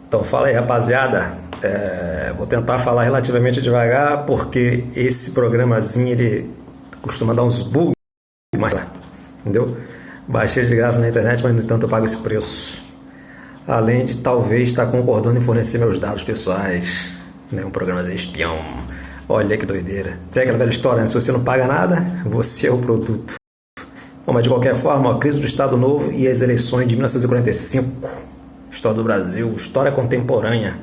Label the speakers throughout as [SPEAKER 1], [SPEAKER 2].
[SPEAKER 1] Então fala aí, rapaziada. Vou tentar falar relativamente devagar, porque esse programazinho ele costuma dar uns bugs, mas entendeu? Baixei de graça na internet, mas no entanto eu pago esse preço. Além de talvez estar concordando em fornecer meus dados pessoais, né? Um programazinho espião. Olha que doideira. Tem aquela velha história, né? Se você não paga nada, você é o produto. Bom, mas de qualquer forma, a crise do Estado Novo e as eleições de 1945, história do Brasil, história contemporânea,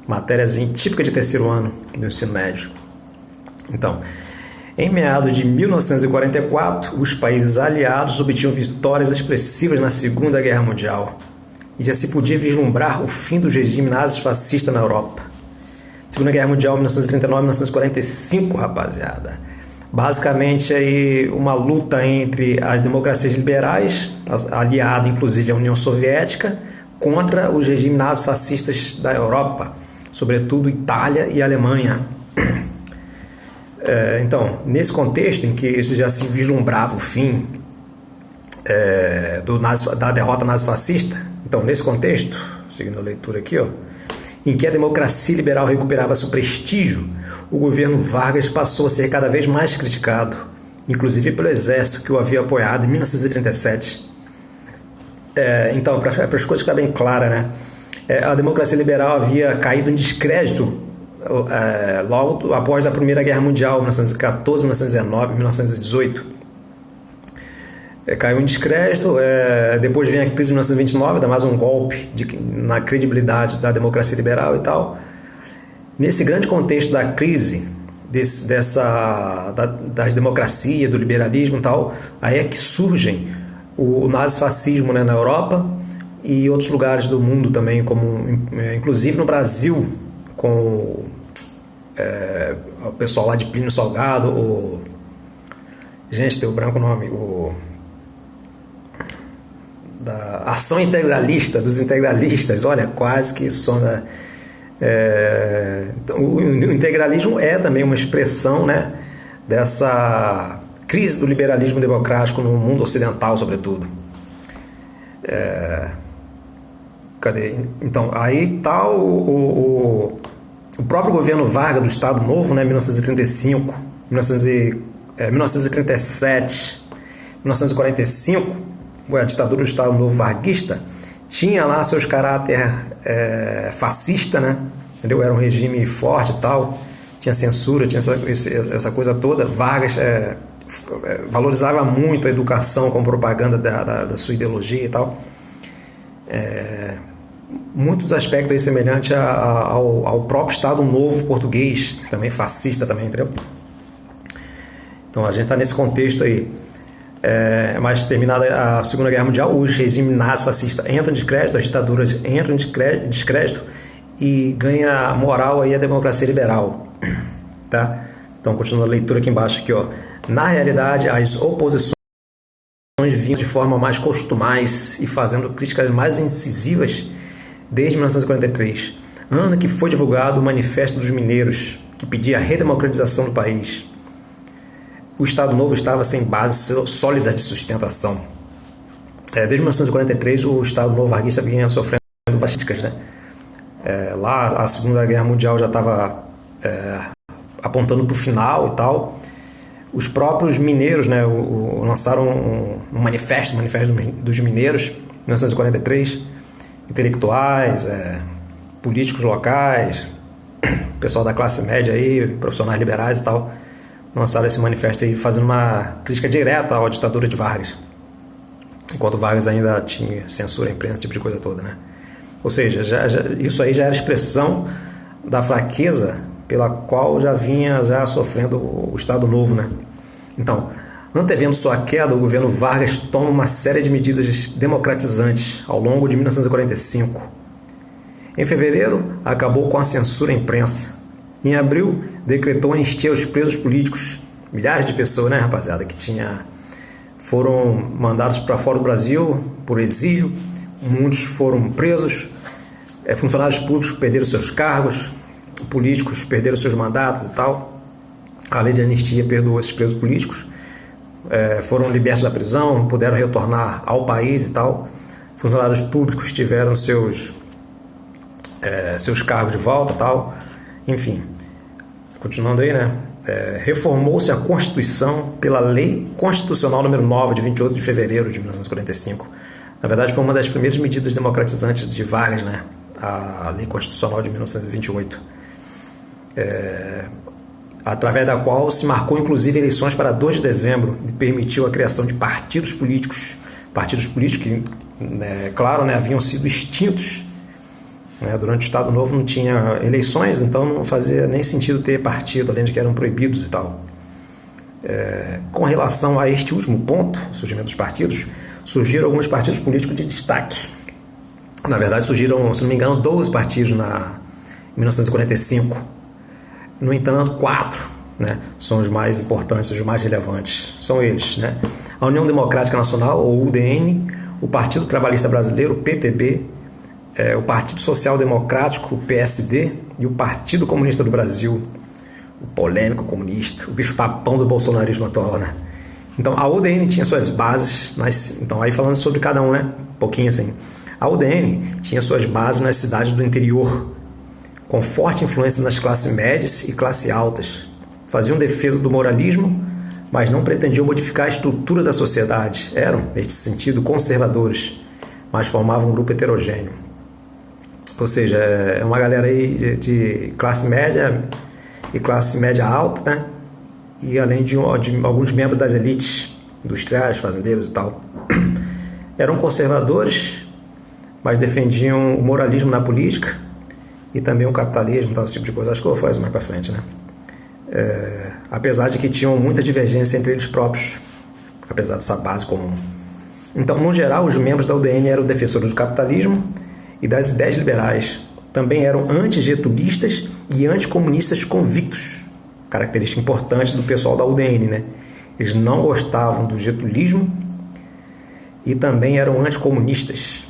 [SPEAKER 1] matériazinha típica de terceiro ano do ensino médio. Então, em meados de 1944, os países aliados obtinham vitórias expressivas na Segunda Guerra Mundial e já se podia vislumbrar o fim do regime nazifascista na Europa. Segunda Guerra Mundial, 1939-1945, rapaziada. Basicamente, aí uma luta entre as democracias liberais, aliada inclusive à União Soviética, contra os regimes nazifascistas da Europa, sobretudo Itália e Alemanha. Nesse contexto em que já se vislumbrava o fim da derrota nazifascista, então nesse contexto, seguindo a leitura aqui, em que a democracia liberal recuperava seu prestígio, o governo Vargas passou a ser cada vez mais criticado, inclusive pelo exército que o havia apoiado em 1937. Para as coisas ficarem bem claras, né? A democracia liberal havia caído em descrédito logo após a Primeira Guerra Mundial, 1914, 1919, 1918. Caiu em descrédito, depois vem a crise de 1929, dá mais um golpe na credibilidade da democracia liberal e tal. Nesse grande contexto da crise, das democracias, do liberalismo e tal, aí é que surgem o nazifascismo, né, na Europa e outros lugares do mundo também, inclusive no Brasil, com o pessoal lá de Plínio Salgado, gente, deu branco o nome, da Ação Integralista, dos integralistas, olha, quase que sonda. O integralismo é também uma expressão, né, dessa crise do liberalismo democrático no mundo ocidental, sobretudo. Então, aí está o próprio governo Vargas do Estado Novo, né, 1935, 1937, 1945, a ditadura do Estado Novo varguista, tinha lá seus caráter fascista, né? Entendeu? Era um regime forte e tal, tinha censura, tinha essa coisa toda. Vargas valorizava muito a educação como propaganda da sua ideologia e tal. Muitos aspectos aí semelhantes ao próprio Estado Novo português, também fascista também, entendeu? Então a gente está nesse contexto aí. Mas terminada a Segunda Guerra Mundial, os regimes nazifascistas entram em descrédito, as ditaduras entram em descrédito e ganha moral aí a democracia liberal, tá? Então, continuando a leitura aqui embaixo aqui, Na realidade, as oposições vinham de forma mais costumais e fazendo críticas mais incisivas desde 1943, ano que foi divulgado o Manifesto dos Mineiros, que pedia a redemocratização do país. O Estado Novo estava sem base sólida de sustentação. Desde 1943, o Estado Novo varguista vinha sofrendo várias críticas, né? Lá, a Segunda Guerra Mundial já estava apontando para o final e tal. Os próprios mineiros, né, lançaram um manifesto dos mineiros, em 1943. Intelectuais, políticos locais, pessoal da classe média, aí, profissionais liberais e tal, lançaram esse manifesto aí fazendo uma crítica direta à ditadura de Vargas, enquanto Vargas ainda tinha censura à imprensa, esse tipo de coisa toda, né? Ou seja, isso aí já era expressão da fraqueza pela qual já vinha sofrendo o Estado Novo, né? Então, antevendo sua queda, o governo Vargas toma uma série de medidas democratizantes ao longo de 1945. Em fevereiro, acabou com a censura à imprensa. Em abril, decretou anistia aos presos políticos. Milhares de pessoas, né, rapaziada, foram mandados para fora do Brasil por exílio. Muitos foram presos. Funcionários públicos perderam seus cargos. Políticos perderam seus mandatos e tal. A lei de anistia perdoou esses presos políticos. Foram libertos da prisão, puderam retornar ao país e tal. Funcionários públicos tiveram seus seus cargos de volta, tal, enfim. Continuando aí, né? Reformou-se a Constituição pela Lei Constitucional número 9, de 28 de fevereiro de 1945. Na verdade, foi uma das primeiras medidas democratizantes de Vargas, né? A Lei Constitucional de 1928. Através da qual se marcou, inclusive, eleições para 2 de dezembro e permitiu a criação de partidos políticos que, claro, haviam sido extintos. Durante o Estado Novo não tinha eleições, então não fazia nem sentido ter partido, além de que eram proibidos e tal. Com relação a este último ponto, o surgimento dos partidos, surgiram alguns partidos políticos de destaque. Na verdade, surgiram, se não me engano, 12 partidos em 1945. No entanto, 4 são os mais importantes, os mais relevantes. São eles, a União Democrática Nacional, ou UDN, o Partido Trabalhista Brasileiro, o PTB, o Partido Social Democrático, o PSD, e o Partido Comunista do Brasil, o polêmico comunista, o bicho-papão do bolsonarismo atual, Então, a UDN tinha suas bases, então aí falando sobre cada um, um pouquinho assim. A UDN tinha suas bases nas cidades do interior, com forte influência nas classes médias e classes altas. Faziam defesa do moralismo, mas não pretendiam modificar a estrutura da sociedade. Eram, neste sentido, conservadores, mas formavam um grupo heterogêneo. Ou seja, é uma galera aí de classe média e classe média alta, e além de alguns membros das elites industriais, fazendeiros e tal. Eram conservadores, mas defendiam o moralismo na política e também o capitalismo, tal, esse tipo de coisa. Acho que eu vou fazer mais para frente, apesar de que tinham muita divergência entre eles próprios, apesar dessa base comum. Então, no geral, os membros da UDN eram defensores do capitalismo e das ideias liberais. Também eram antigetulistas e anticomunistas convictos, característica importante do pessoal da UDN, Eles não gostavam do getulismo e também eram anticomunistas,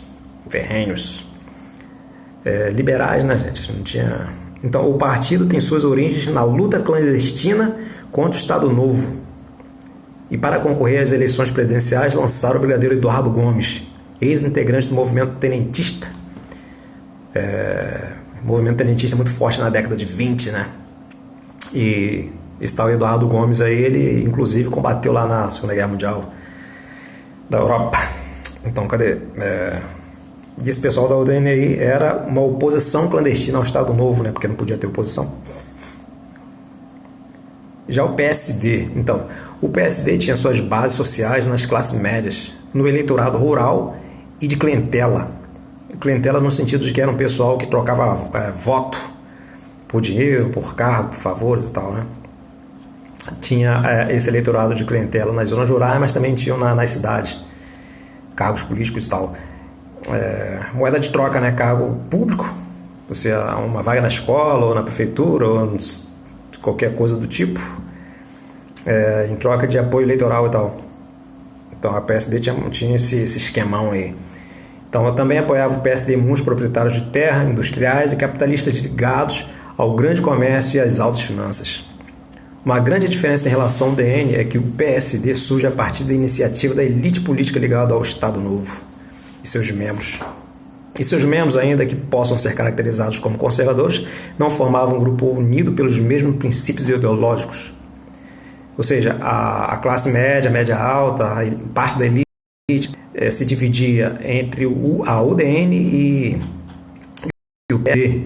[SPEAKER 1] ferrenhos. Liberais, gente? Não tinha... Então, o partido tem suas origens na luta clandestina contra o Estado Novo. E para concorrer às eleições presidenciais, lançaram o brigadeiro Eduardo Gomes, ex-integrante do movimento tenentista. O movimento tenentista é muito forte na década de 20, E esse tal Eduardo Gomes aí, ele inclusive combateu lá na Segunda Guerra Mundial da Europa. Então, cadê? E esse pessoal da UDN aí era uma oposição clandestina ao Estado Novo, porque não podia ter oposição. Já o PSD, então, o PSD tinha suas bases sociais nas classes médias, no eleitorado rural e de clientela. Clientela no sentido de que era um pessoal que trocava voto por dinheiro, por cargo, por favores e tal, Tinha esse eleitorado de clientela nas zonas rurais, mas também tinham nas cidades cargos políticos e tal. Moeda de troca, cargo público, você uma vaga na escola ou na prefeitura ou qualquer coisa do tipo, em troca de apoio eleitoral e tal. Então a PSD tinha esse esquemão aí. Então eu também apoiava o PSD muitos proprietários de terra, industriais e capitalistas ligados ao grande comércio e às altas finanças. Uma grande diferença em relação ao DN é que o PSD surge a partir da iniciativa da elite política ligada ao Estado Novo e seus membros. E seus membros, ainda que possam ser caracterizados como conservadores, não formavam um grupo unido pelos mesmos princípios ideológicos. Ou seja, a classe média, média alta, parte da elite se dividia entre a UDN e o PSD,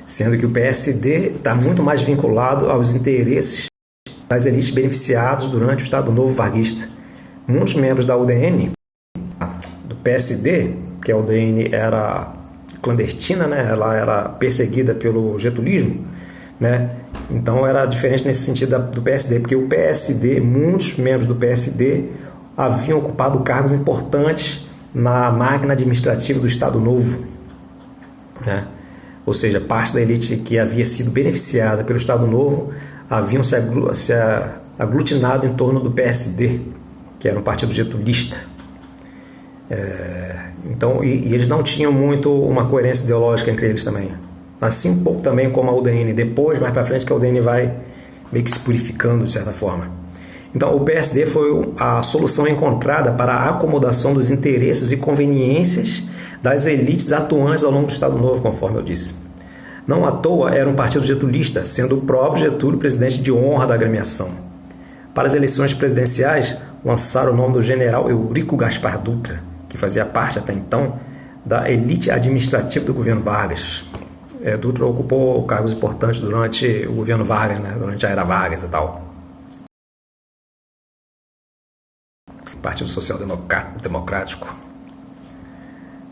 [SPEAKER 1] sendo que o PSD está muito mais vinculado aos interesses das elites beneficiadas durante o Estado Novo varguista. Muitos membros da UDN, do PSD, que a UDN era clandestina, ela era perseguida pelo getulismo, então era diferente nesse sentido do PSD, porque o PSD, muitos membros do PSD haviam ocupado cargos importantes na máquina administrativa do Estado Novo, Ou seja, parte da elite que havia sido beneficiada pelo Estado Novo haviam se aglutinado em torno do PSD, que era um partido getulista. Então, e eles não tinham muito uma coerência ideológica entre eles também. Assim um pouco também como a UDN, depois, mais para frente, que a UDN vai meio que se purificando de certa forma. Então, o PSD foi a solução encontrada para a acomodação dos interesses e conveniências das elites atuantes ao longo do Estado Novo, conforme eu disse. Não à toa era um partido getulista, sendo o próprio Getúlio presidente de honra da agremiação. Para as eleições presidenciais, lançaram o nome do general Eurico Gaspar Dutra, que fazia parte até então da elite administrativa do governo Vargas. Dutra ocupou cargos importantes durante o governo Vargas, né? Durante a era Vargas e tal. Partido Social Democrático.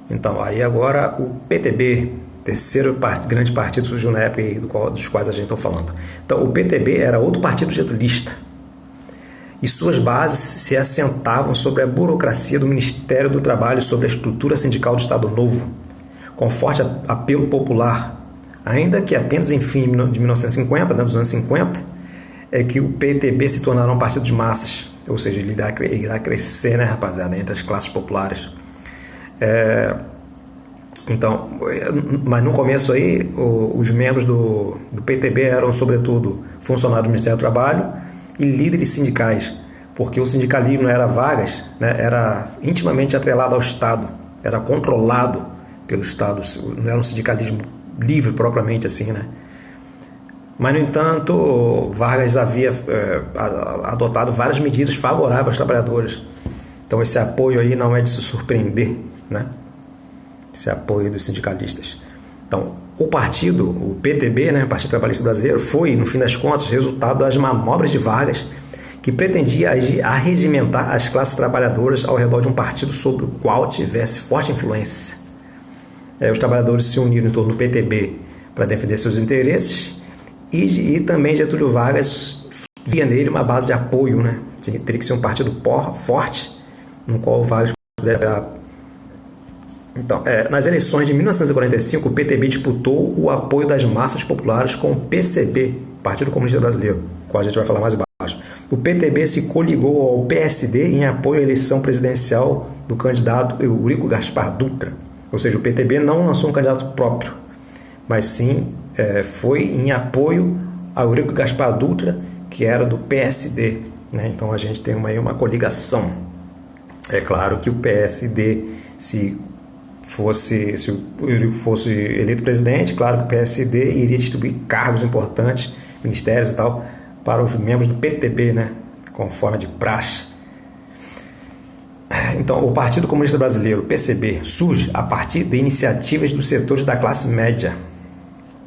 [SPEAKER 1] Então, aí agora o PTB, terceiro grande partido, surgiu na época dos quais a gente está falando. Então, o PTB era outro partido getulista. E suas bases se assentavam sobre a burocracia do Ministério do Trabalho e sobre a estrutura sindical do Estado Novo, com forte apelo popular. Ainda que apenas em fim de 1950, né, dos anos 50, é que o PTB se tornará um partido de massas, ou seja, ele irá crescer, né, rapaziada, entre as classes populares. Então, mas no começo aí, os membros do PTB eram, sobretudo, funcionários do Ministério do Trabalho e líderes sindicais, porque o sindicalismo era Vargas, né, era intimamente atrelado ao Estado, era controlado pelo Estado, não era um sindicalismo livre propriamente assim, né? Mas, no entanto, Vargas havia adotado várias medidas favoráveis aos trabalhadores. Então, esse apoio aí não é de se surpreender, né? Esse apoio dos sindicalistas. Então, o partido, o PTB, né, Partido Trabalhista Brasileiro, foi, no fim das contas, resultado das manobras de Vargas, que pretendia arregimentar as classes trabalhadoras ao redor de um partido sobre o qual tivesse forte influência. Os trabalhadores se uniram em torno do PTB para defender seus interesses e também Getúlio Vargas via nele uma base de apoio, né? Teria que ser um partido forte no qual o Vargas pudesse. Então, nas eleições de 1945, o PTB disputou o apoio das massas populares com o PCB, Partido Comunista Brasileiro, qual a gente vai falar mais embaixo. O PTB se coligou ao PSD em apoio à eleição presidencial do candidato Eurico Gaspar Dutra. Ou seja, o PTB não lançou um candidato próprio, mas sim foi em apoio a Eurico Gaspar Dutra, que era do PSD, né? Então a gente tem uma coligação. É claro que o PSD, se o Eurico fosse eleito presidente, claro que o PSD iria distribuir cargos importantes, ministérios e tal, para os membros do PTB, né? Conforme de praxe. Então, o Partido Comunista Brasileiro, PCB, surge a partir de iniciativas dos setores da classe média.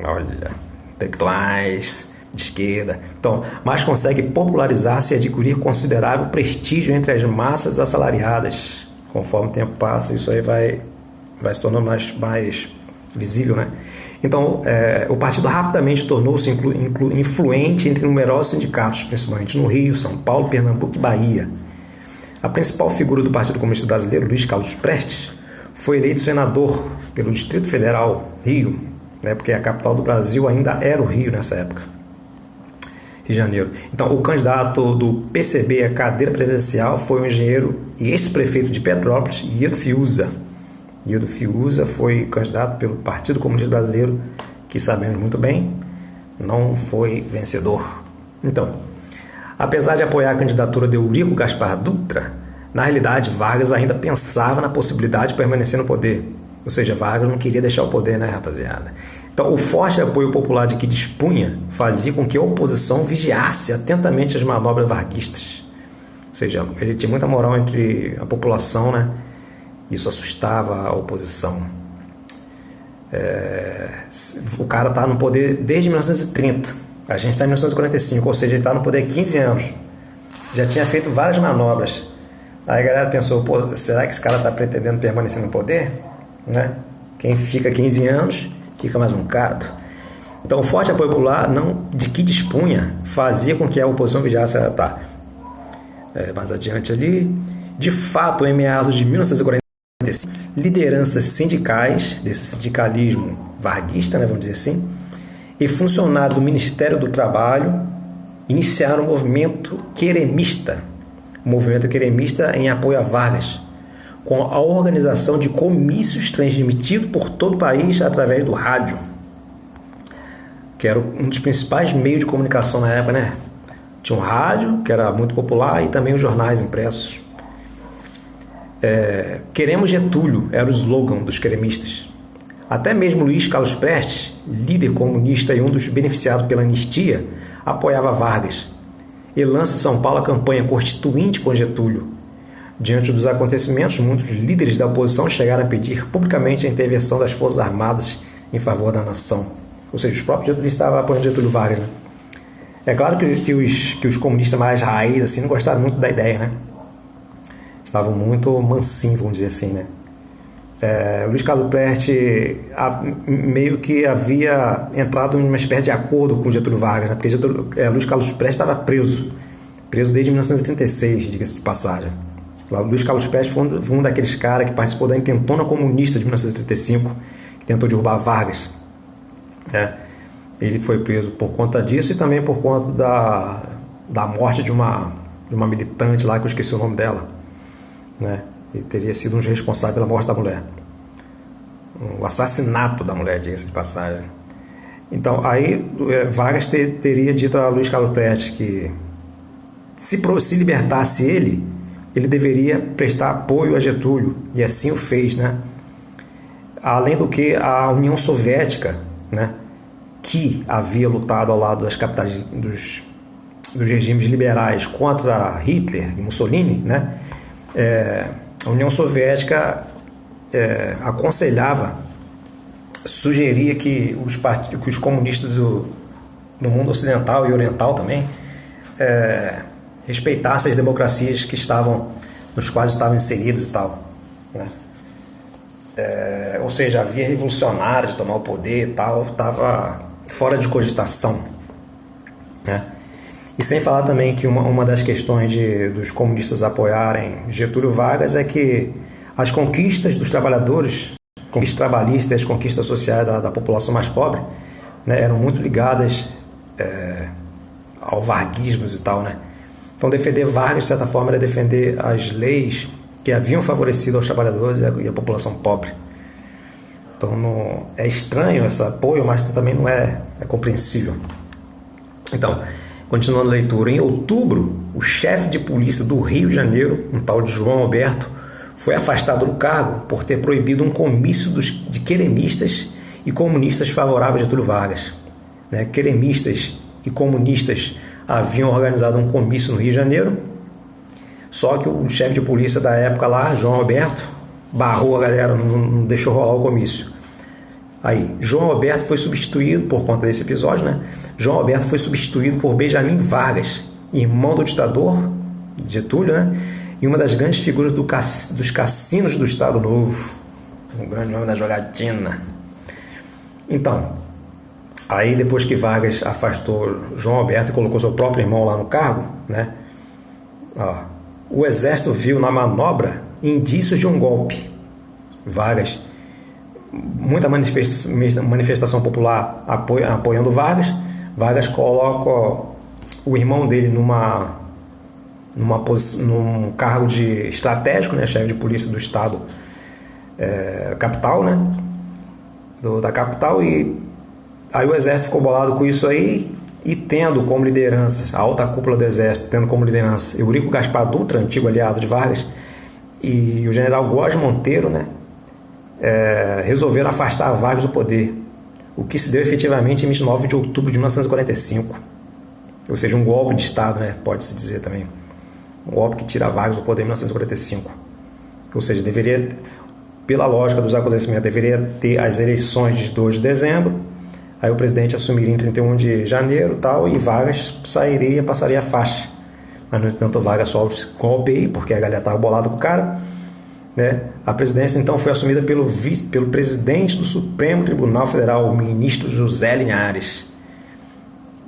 [SPEAKER 1] Olha, intelectuais, de esquerda. Então, mas consegue popularizar-se e adquirir considerável prestígio entre as massas assalariadas. Conforme o tempo passa, isso aí vai se tornando mais visível, né? Então, o partido rapidamente tornou-se influente entre numerosos sindicatos, principalmente no Rio, São Paulo, Pernambuco e Bahia. A principal figura do Partido Comunista Brasileiro, Luiz Carlos Prestes, foi eleito senador pelo Distrito Federal, Rio, né, porque a capital do Brasil ainda era o Rio nessa época, Rio de Janeiro. Então, o candidato do PCB à cadeira presidencial foi o engenheiro e ex-prefeito de Petrópolis, Iedo Fiuza. Iedo Fiuza foi candidato pelo Partido Comunista Brasileiro, que sabemos muito bem, não foi vencedor. Então, apesar de apoiar a candidatura de Eurico Gaspar Dutra, na realidade Vargas ainda pensava na possibilidade de permanecer no poder. Ou seja, Vargas não queria deixar o poder, né, rapaziada? Então, o forte apoio popular de que dispunha fazia com que a oposição vigiasse atentamente as manobras varguistas. Ou seja, ele tinha muita moral entre a população, né? Isso assustava a oposição. O cara está no poder desde 1930. A gente está em 1945, ou seja, ele está no poder há 15 anos. Já tinha feito várias manobras. Aí a galera pensou, pô, será que esse cara está pretendendo permanecer no poder? Né? Quem fica 15 anos, fica mais um bocado. Então, o forte apoio popular de que dispunha fazia com que a oposição vigiasse. Mais adiante ali, de fato, em meados de 1945, lideranças sindicais, desse sindicalismo varguista, né, vamos dizer assim, e funcionários do Ministério do Trabalho iniciaram o movimento queremista, em apoio a Vargas, com a organização de comícios transmitidos por todo o país através do rádio, que era um dos principais meios de comunicação na época, né? Tinha um rádio, que era muito popular, e também os jornais impressos. Queremos Getúlio, era o slogan dos queremistas. Até mesmo Luiz Carlos Prestes, líder comunista e um dos beneficiados pela anistia, apoiava Vargas e lança em São Paulo a campanha constituinte com Getúlio. Diante dos acontecimentos, muitos líderes da oposição chegaram a pedir publicamente a intervenção das Forças Armadas em favor da nação. Ou seja, os próprios Getúlio estavam apoiando Getúlio Vargas, né? É claro que os comunistas mais raiz assim, não gostaram muito da ideia, né? Estavam muito mansinhos, vamos dizer assim, né? Luiz Carlos Prestes meio que havia entrado em uma espécie de acordo com Getúlio Vargas, né? Porque Luiz Carlos Prestes estava preso desde 1936, diga-se de passagem. Luiz Carlos Prestes foi um daqueles caras que participou da intentona comunista de 1935, que tentou derrubar Vargas, né? Ele foi preso por conta disso e também por conta da morte de uma militante lá, que eu esqueci o nome dela, né? Ele teria sido um dos responsáveis pela morte da mulher. O assassinato da mulher, diga-se de passagem. Então, aí Vargas teria dito a Luiz Carlos Prestes que se libertasse ele deveria prestar apoio a Getúlio, e assim o fez, né? Além do que a União Soviética, né, que havia lutado ao lado das capitais dos regimes liberais contra Hitler e Mussolini, né? A União Soviética sugeria que os comunistas do mundo ocidental e oriental também respeitassem as democracias nos quais estavam inseridos e tal, né? Ou seja, havia revolucionários de tomar o poder e tal, estava fora de cogitação, né? E sem falar também que uma das questões dos comunistas apoiarem Getúlio Vargas é que as conquistas dos trabalhadores, conquistas trabalhistas e as conquistas sociais da população mais pobre, né, eram muito ligadas ao varguismo e tal, né? Então defender Vargas, de certa forma, era defender as leis que haviam favorecido aos trabalhadores e a população pobre. Então é estranho esse apoio, mas também não é compreensível. Então, continuando a leitura, em outubro, o chefe de polícia do Rio de Janeiro, um tal de João Alberto, foi afastado do cargo por ter proibido um comício de queremistas e comunistas favoráveis a Getúlio Vargas, né? Queremistas e comunistas haviam organizado um comício no Rio de Janeiro, só que o chefe de polícia da época lá, João Alberto, barrou a galera, não deixou rolar o comício. Aí, João Alberto foi substituído, por conta desse episódio, né? João Alberto foi substituído por Benjamin Vargas, irmão do ditador Getúlio, né? E uma das grandes figuras dos cassinos do Estado Novo, um grande nome da jogatina. Então, aí depois que Vargas afastou João Alberto e colocou seu próprio irmão lá no cargo, né? O exército viu na manobra indícios de um golpe. Vargas, muita manifestação popular apoiando Vargas. Vargas coloca o irmão dele num cargo de estratégico, né, chefe de polícia do estado capital, né, da capital, e aí o exército ficou bolado com isso aí, e tendo como liderança, a alta cúpula do exército, tendo como liderança Eurico Gaspar Dutra, antigo aliado de Vargas, e o general Góes Monteiro, né, resolveram afastar Vargas do poder, o que se deu efetivamente em 29 de outubro de 1945, ou seja, um golpe de Estado, né, pode-se dizer também, um golpe que tira Vargas do poder em 1945, ou seja, deveria, pela lógica dos acontecimentos, deveria ter as eleições de 2 de dezembro, aí o presidente assumiria em 31 de janeiro tal, e Vargas passaria a faixa. Mas, no entanto, Vargas só golpeia, porque a galera estava bolada com o cara, né? A presidência, então, foi assumida pelo presidente do Supremo Tribunal Federal, o ministro José Linhares.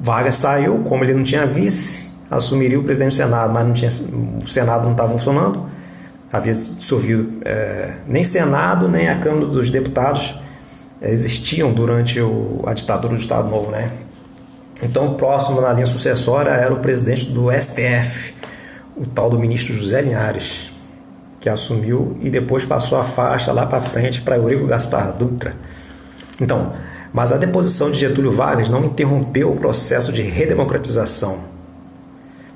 [SPEAKER 1] Vargas saiu, como ele não tinha vice, assumiria o presidente do Senado, mas o Senado não estava funcionando, havia dissolvido, nem Senado, nem a Câmara dos Deputados existiam durante a ditadura do Estado Novo, né? Então, o próximo na linha sucessória era o presidente do STF, o tal do ministro José Linhares, que assumiu e depois passou a faixa lá para frente para Eurico Gaspar Dutra. Então, mas a deposição de Getúlio Vargas não interrompeu o processo de redemocratização.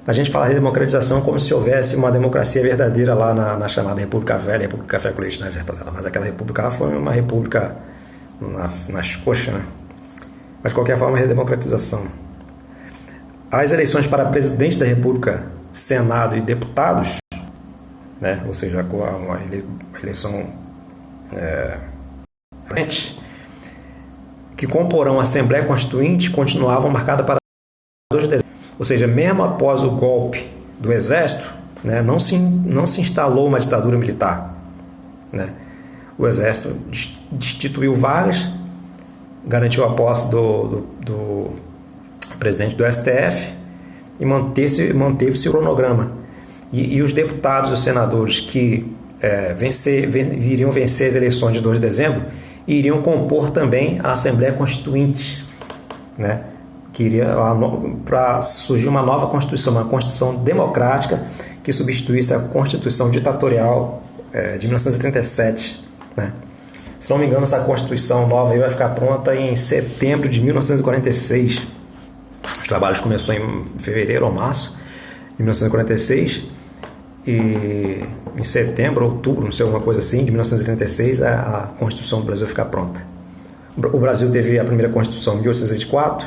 [SPEAKER 1] A gente fala redemocratização como se houvesse uma democracia verdadeira lá na chamada República Velha, República Café com Leite, né? Mas aquela república foi uma república nas coxas, né? Mas de qualquer forma é redemocratização. As eleições para presidente da República, Senado e deputados, né? Ou seja, a eleição que comporão a Assembleia Constituinte continuavam marcadas para 2 de dezembro. Ou seja, mesmo após o golpe do Exército, né, não se instalou uma ditadura militar, né? O Exército destituiu Vargas, garantiu a posse do presidente do STF e manteve-se o cronograma. E os deputados e os senadores que iriam vencer as eleições de 2 de dezembro iriam compor também a Assembleia Constituinte, né? Que iria para surgir uma nova Constituição, uma Constituição democrática que substituísse a Constituição ditatorial de 1937, né? Se não me engano, essa Constituição nova aí vai ficar pronta em setembro de 1946. Os trabalhos começaram em fevereiro ou março de 1946 e em setembro, outubro, não sei, alguma coisa assim, de 1936 a Constituição do Brasil ficar pronta. O Brasil teve a primeira Constituição em 1824,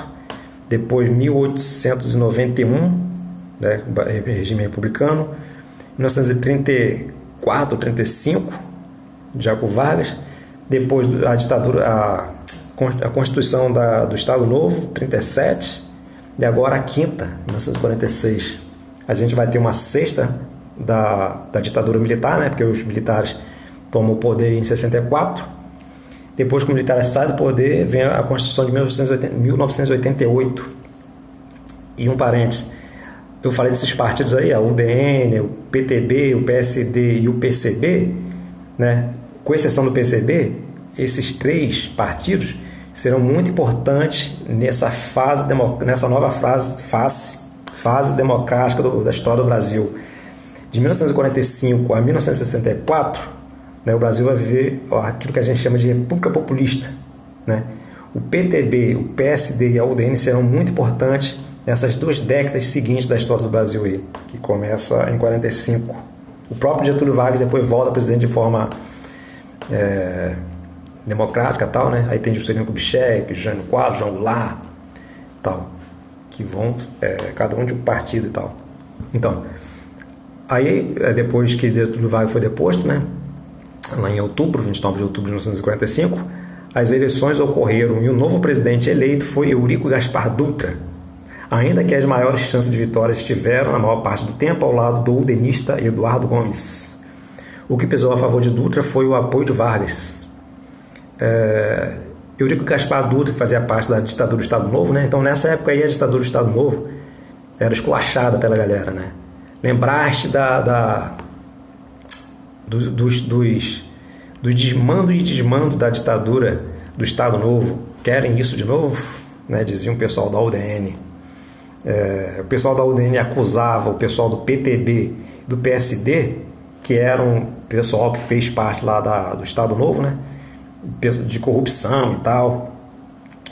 [SPEAKER 1] depois 1891, né, regime republicano, 1934, 35, já com Vargas, depois a ditadura, a Constituição do Estado Novo, 37, e agora a quinta, 1946. A gente vai ter uma sexta da ditadura militar, né, porque os militares tomam o poder em 64. Depois que os militares saem do poder, vem a Constituição de 1988. E um parênteses, eu falei desses partidos aí, a UDN, o PTB, o PSD e o PCB, né? Com exceção do PCB, esses 3 partidos serão muito importantes nessa nova fase democrática da história do Brasil. De 1945 a 1964, né, o Brasil vai viver aquilo que a gente chama de República Populista, né? O PTB, o PSD e a UDN serão muito importantes nessas 2 décadas seguintes da história do Brasil aí, que começa em 45. O próprio Getúlio Vargas depois volta a presidente de forma democrática, tal, né? Aí tem Juscelino Kubitschek, Jânio Quadros, João Goulart, tal, que vão cada um de um partido e tal. Então, aí depois que Getúlio Vargas foi deposto, né, lá em outubro, 29 de outubro de 1945, as eleições ocorreram e o novo presidente eleito foi Eurico Gaspar Dutra, ainda que as maiores chances de vitória estiveram, na maior parte do tempo, ao lado do udenista Eduardo Gomes. O que pesou a favor de Dutra foi o apoio de Vargas. Eurico Gaspar Dutra, que fazia parte da ditadura do Estado Novo, né? Então nessa época aí a ditadura do Estado Novo era esculachada pela galera, né? Lembraste do desmando e desmando da ditadura do Estado Novo? Querem isso de novo? Né? Dizia um pessoal da UDN. O pessoal da UDN acusava o pessoal do PTB e do PSD, que era um pessoal que fez parte lá do Estado Novo, né, de corrupção e tal.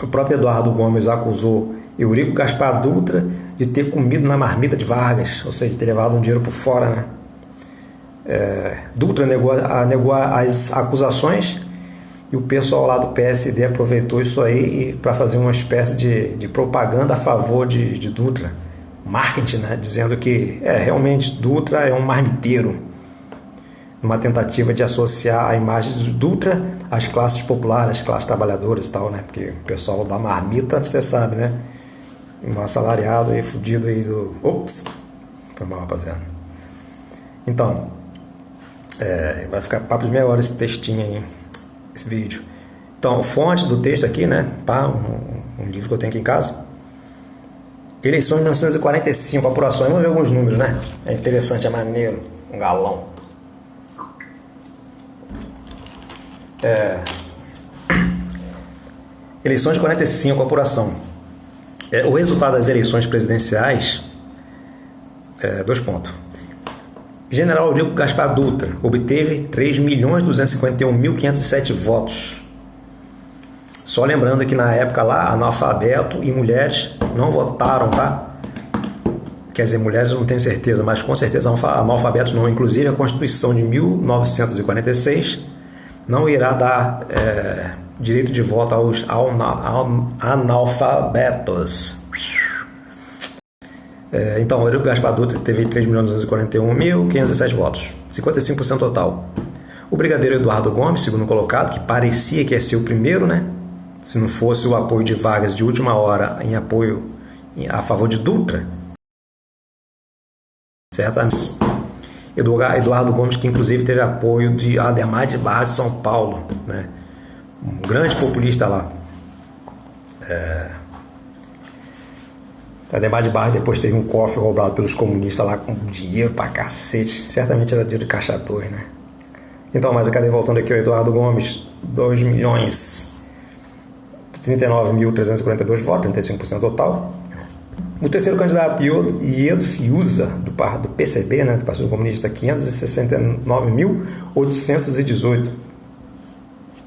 [SPEAKER 1] O próprio Eduardo Gomes acusou Eurico Gaspar Dutra de ter comido na marmita de Vargas, ou seja, de ter levado um dinheiro por fora, né. Dutra negou as acusações e o pessoal lá do PSD aproveitou isso aí para fazer uma espécie de propaganda a favor de Dutra, marketing, né, dizendo que realmente Dutra é um marmiteiro, uma tentativa de associar a imagem de Dutra às classes populares, às classes trabalhadoras e tal, né, porque o pessoal da marmita, você sabe, né, um assalariado aí, fudido aí do... Ops! Foi mal, rapaziada. Então, vai ficar papo de meia hora esse textinho aí, esse vídeo. Então, fonte do texto aqui, né, um livro que eu tenho aqui em casa. Eleições de 1945, apurações, vamos ver alguns números, né, é interessante, é maneiro, um galão. Eleições de 45, apuração. O resultado das eleições presidenciais, 2 pontos. General Eurico Gaspar Dutra obteve 3.251.507 votos. Só lembrando que na época lá, analfabeto e mulheres não votaram, tá? Quer dizer, mulheres eu não tenho certeza, mas com certeza analfabetos não. Inclusive a Constituição de 1946 não irá dar direito de voto aos analfabetos. Então, o Eurico Gaspar Dutra teve 3.241.517 votos, 55% total. O brigadeiro Eduardo Gomes, segundo colocado, que parecia que ia ser o primeiro, né? Se não fosse o apoio de Vargas de última hora em apoio a favor de Dutra. Certamente. Eduardo Gomes, que inclusive teve apoio de Ademar de Barros de São Paulo, né? Um grande populista lá. Ademar de Barros depois teve um cofre roubado pelos comunistas lá com dinheiro pra cacete. Certamente era dinheiro de caixa 2, né? Então, mas cadê, voltando aqui, o Eduardo Gomes, 2.039.342 votos, 35% total. O terceiro candidato, Iedo Fiuza, do PCB, né, do Partido Comunista, 569.818.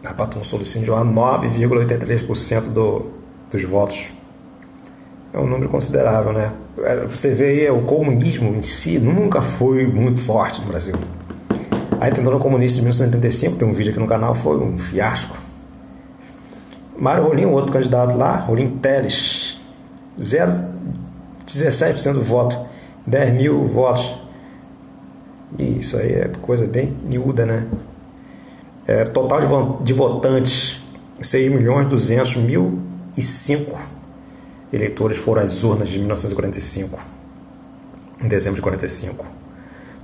[SPEAKER 1] A Patum Solicínio João, 9,83% dos votos. É um número considerável, né? Você vê aí, o comunismo em si nunca foi muito forte no Brasil. A Intentona Comunista de 1935, tem um vídeo aqui no canal, foi um fiasco. Mário Rolim, outro candidato lá, Rolim Teles, 17% do voto, 10.000 votos. E isso aí é coisa bem miúda, né? Total de votantes, 6.200.005 eleitores foram às urnas de 1945, em dezembro de 45.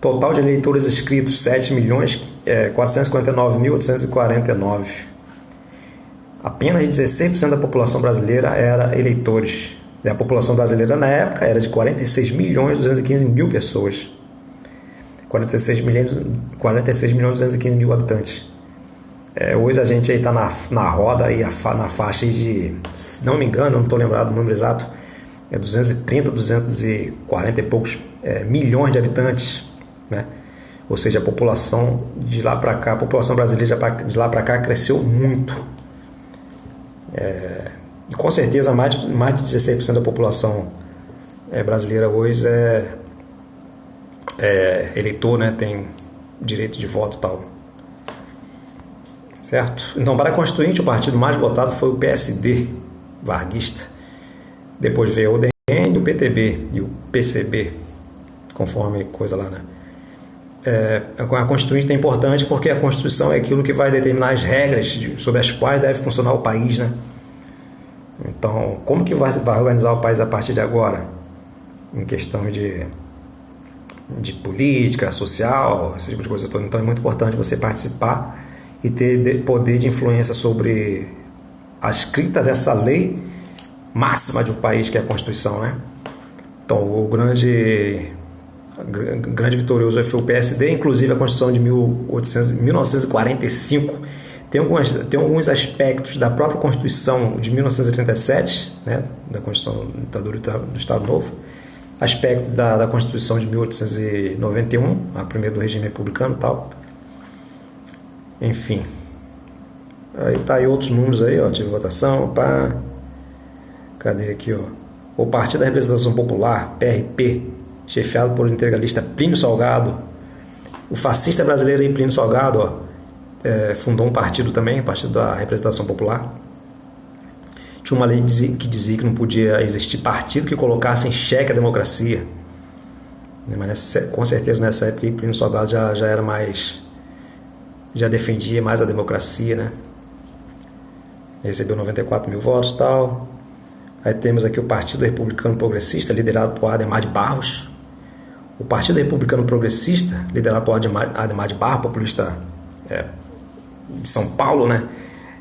[SPEAKER 1] Total de eleitores inscritos, 7.459.849. Apenas 16% da população brasileira era eleitores. E a população brasileira na época era de 46.215.000 pessoas. 46.215.000 habitantes. Hoje a gente aí está na roda, aí, na faixa aí de, se não me engano, não estou lembrado do número exato, 230, 240 e poucos milhões de habitantes, né? Ou seja, a população de lá para cá, a população brasileira de lá para cá cresceu muito. E com certeza mais de 16% da população brasileira hoje é eleitor, né? Tem direito de voto e tal. Certo? Então, para a Constituinte, o partido mais votado foi o PSD, varguista. Depois veio o DN, o PTB e o PCB, conforme coisa lá, né? A Constituinte é importante porque a Constituição é aquilo que vai determinar as regras sobre as quais deve funcionar o país, né? Então, como que vai organizar o país a partir de agora? Em questão de política, social, esse tipo de coisa toda. Então, é muito importante você participar e ter poder de influência sobre a escrita dessa lei máxima de um país, que é a Constituição, né? Então, o grande vitorioso foi o PSD, inclusive a Constituição de 1945 tem alguns aspectos da própria Constituição de 1937, né, da Constituição do Estado Novo, aspecto da Constituição de 1891, a primeira do regime republicano e tal. Enfim, aí tá aí outros números aí, ó, de votação, pá. Cadê aqui, ó? O Partido da Representação Popular, PRP, chefiado por integralista Plínio Salgado. O fascista brasileiro aí, Plínio Salgado, ó, fundou um partido também, o Partido da Representação Popular. Tinha uma lei que dizia que não podia existir partido que colocasse em xeque a democracia. Mas com certeza nessa época aí, Plínio Salgado já era mais... já defendia mais a democracia, né? Recebeu 94 mil votos e tal. Aí temos aqui o Partido Republicano Progressista, liderado por Ademar de Barros. O Partido Republicano Progressista, liderado por Ademar de Barros, populista de São Paulo, né?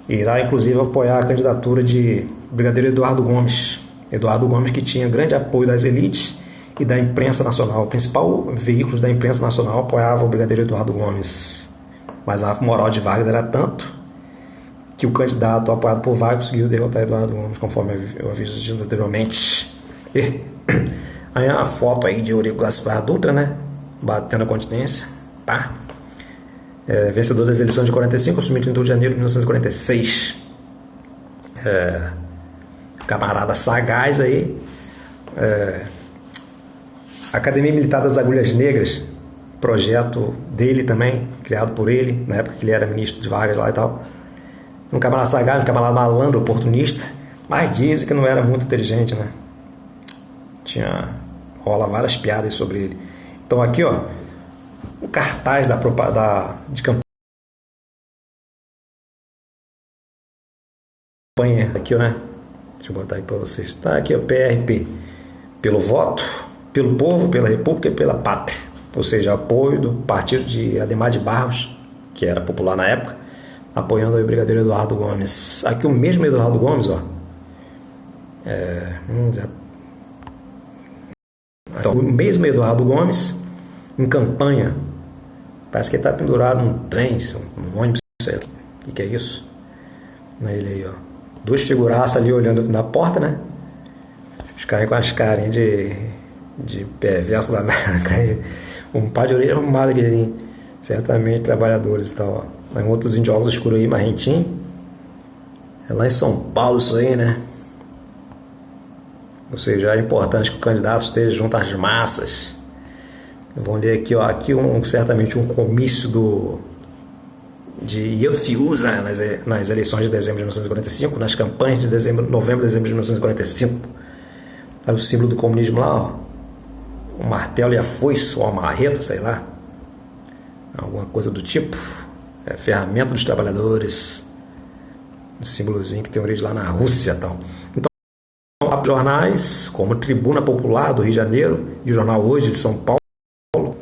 [SPEAKER 1] Irá inclusive apoiar a candidatura de brigadeiro Eduardo Gomes. Eduardo Gomes, que tinha grande apoio das elites e da imprensa nacional. O principal veículo da imprensa nacional apoiava o brigadeiro Eduardo Gomes. Mas a moral de Vargas era tanto que o candidato apoiado por Vargas conseguiu derrotar Eduardo Gomes, conforme eu aviso anteriormente. Aí a foto aí de Eurico Gaspar Dutra, né? Batendo a continência. Pá. Vencedor das eleições de 45, assumiu em 31 de janeiro de 1946. Camarada sagaz aí. Academia Militar das Agulhas Negras, projeto dele também, criado por ele, na época que ele era ministro de Vargas lá e tal. Um camarada sagaz, um camarada malandro, oportunista, mas dizem que não era muito inteligente, né? Rola várias piadas sobre ele. Então aqui, ó, o cartaz de campanha aqui, né? Deixa eu botar aí para vocês. Tá aqui, ó, PRP. Pelo voto, pelo povo, pela república e pela pátria. Ou seja, apoio do partido de Adhemar de Barros, que era popular na época, apoiando aí o brigadeiro Eduardo Gomes. Aqui o mesmo Eduardo Gomes, ó. Então, o mesmo Eduardo Gomes, em campanha, parece que ele tá pendurado num trem, num ônibus, sei lá, o que é isso? Ele aí, ó. Duas figuraças ali olhando na porta, né? Os caras com as carinhas de perverso da um par de orelha arrumado aquele ali. Certamente trabalhadores e tal, ó. Tem outros de óculos escuros aí, marrentinho. É lá em São Paulo isso aí, né? Ou seja, é importante que o candidato esteja junto às massas. Vamos ler aqui, ó, aqui certamente um comício de Iedo Fiuza nas eleições de dezembro de 1945, nas campanhas de novembro e dezembro de 1945. Tá o símbolo do comunismo lá, ó. O martelo e a foice, ou a marreta, sei lá. Alguma coisa do tipo. Ferramenta dos trabalhadores. Um símbolozinho que tem origem lá na Rússia e tal. Então, jornais como Tribuna Popular do Rio de Janeiro e o Jornal Hoje de São Paulo,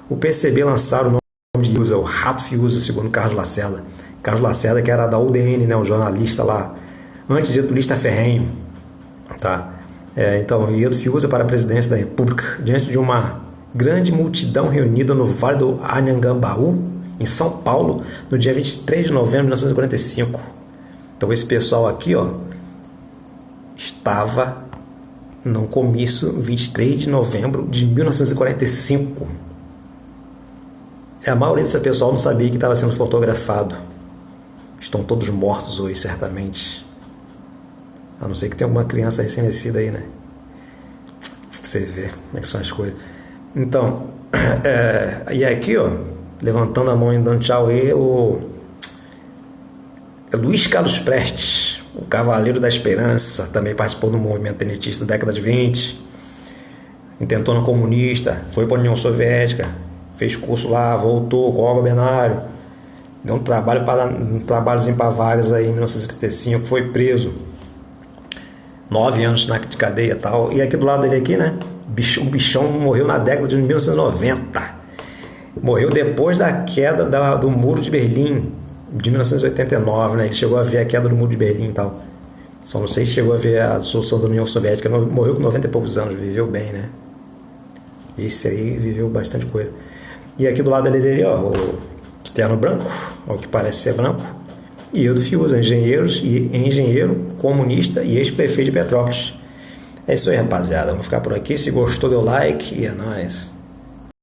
[SPEAKER 1] o PCB lançaram o nome de Fiuza, o Rato Fiuza, segundo Carlos Lacerda. Carlos Lacerda, que era da UDN, né, um jornalista lá, antidetulista ferrenho. Tá? Então, Iedo Fiuza para a presidência da República, diante de uma grande multidão reunida no Vale do Anhangabaú, em São Paulo, no dia 23 de novembro de 1945. Então, esse pessoal aqui, ó, estava no comício 23 de novembro de 1945. A maioria desse pessoal não sabia que estava sendo fotografado. Estão todos mortos hoje, certamente. A não ser que tenha alguma criança recém-nascida aí, né? Você vê como é que são as coisas. Então, e aqui, ó, levantando a mão e dando tchau aí, o Luiz Carlos Prestes, o Cavaleiro da Esperança, também participou do movimento tenentista da década de 20, intentona comunista, foi para a União Soviética, fez curso lá, voltou com o Olga Benário, deu um trabalhozinho para vagas aí em 1935, foi preso, 9 anos de cadeia e tal. E aqui do lado dele aqui, né, o bichão morreu na década de 1990, morreu depois da queda do Muro de Berlim de 1989, né? Ele chegou a ver a queda do Muro de Berlim e tal. Só não sei se chegou a ver a dissolução da União Soviética. Morreu com 90 e poucos anos, viveu bem, né? Esse aí viveu bastante coisa. E aqui do lado dele, ó, o terno branco, o que parece ser branco, e Iedo Fiuza, engenheiro, comunista e ex-prefeito de Petrópolis. É isso aí, rapaziada. Vamos ficar por aqui. Se gostou, dê o like e é nóis.